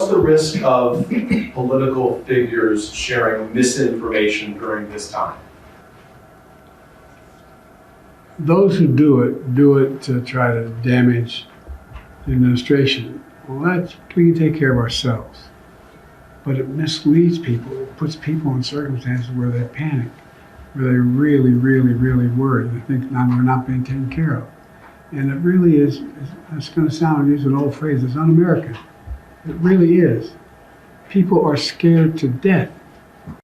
the risk of political figures sharing misinformation during this time? Those who do it to try to damage the administration. Well, we can take care of ourselves. But it misleads people. It puts people in circumstances where they panic, where they really, really, really worry. They think now they're not being taken care of. And it really is, it's going to sound, use an old phrase, it's un-American. It really is. People are scared to death